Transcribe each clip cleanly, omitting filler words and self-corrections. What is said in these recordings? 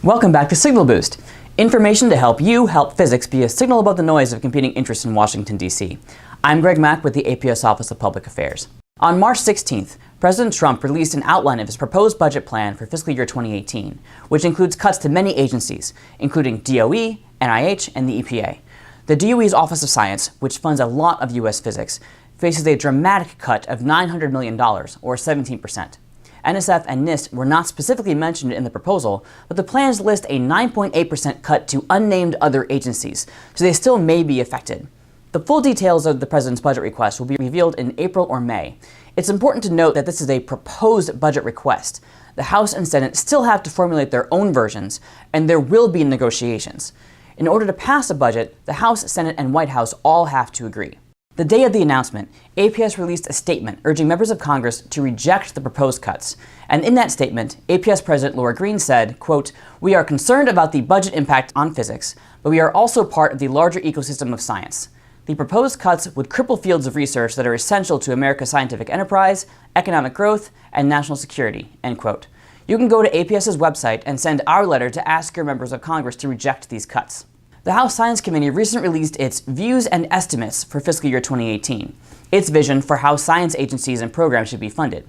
Welcome back to Signal Boost, information to help you help physics be a signal above the noise of competing interests in Washington, D.C. I'm Greg Mack with the APS Office of Public Affairs. On March 16th, President Trump released an outline of his proposed budget plan for fiscal year 2018, which includes cuts to many agencies, including DOE, NIH, and the EPA. The DOE's Office of Science, which funds a lot of U.S. physics, faces a dramatic cut of $900 million, or 17%. NSF and NIST were not specifically mentioned in the proposal, but the plans list a 9.8% cut to unnamed other agencies, so they still may be affected. The full details of the president's budget request will be revealed in April or May. It's important to note that this is a proposed budget request. The House and Senate still have to formulate their own versions, and there will be negotiations. In order to pass a budget, the House, Senate, and White House all have to agree. The day of the announcement, APS released a statement urging members of Congress to reject the proposed cuts. And in that statement, APS President Laura Green said, quote, "We are concerned about the budget impact on physics, but we are also part of the larger ecosystem of science. The proposed cuts would cripple fields of research that are essential to America's scientific enterprise, economic growth, and national security," end quote. You can go to APS's website and send our letter to ask your members of Congress to reject these cuts. The House Science Committee recently released its Views and Estimates for fiscal year 2018, its vision for how science agencies and programs should be funded.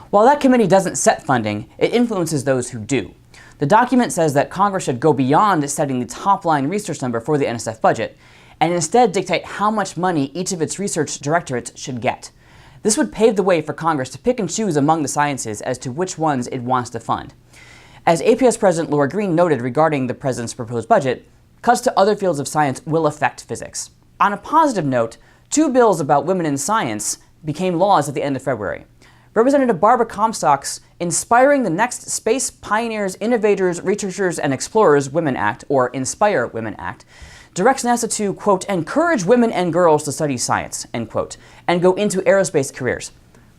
While that committee doesn't set funding, it influences those who do. The document says that Congress should go beyond setting the top-line research number for the NSF budget, and instead dictate how much money each of its research directorates should get. This would pave the way for Congress to pick and choose among the sciences as to which ones it wants to fund. As APS President Laura Green noted regarding the president's proposed budget, cuts to other fields of science will affect physics. On a positive note, 2 bills about women in science became laws at the end of February. Representative Barbara Comstock's Inspiring the Next Space Pioneers, Innovators, Researchers, and Explorers Women Act, or Inspire Women Act, directs NASA to, quote, "encourage women and girls to study science," end quote, and go into aerospace careers.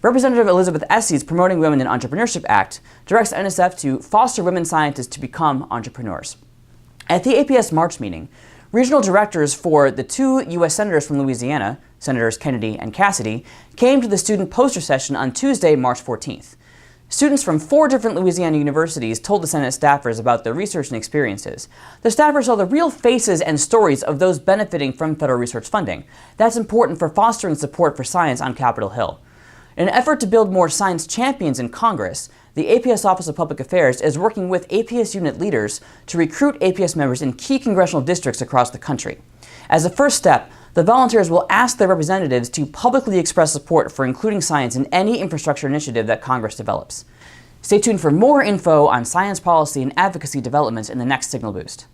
Representative Elizabeth Essie's Promoting Women in Entrepreneurship Act directs NSF to foster women scientists to become entrepreneurs. At the APS March meeting, regional directors for the 2 U.S. senators from Louisiana, Senators Kennedy and Cassidy, came to the student poster session on Tuesday, March 14th. Students from 4 different Louisiana universities told the Senate staffers about their research and experiences. The staffers saw the real faces and stories of those benefiting from federal research funding. That's important for fostering support for science on Capitol Hill. In an effort to build more science champions in Congress, the APS Office of Public Affairs is working with APS unit leaders to recruit APS members in key congressional districts across the country. As a first step, the volunteers will ask their representatives to publicly express support for including science in any infrastructure initiative that Congress develops. Stay tuned for more info on science policy and advocacy developments in the next Signal Boost.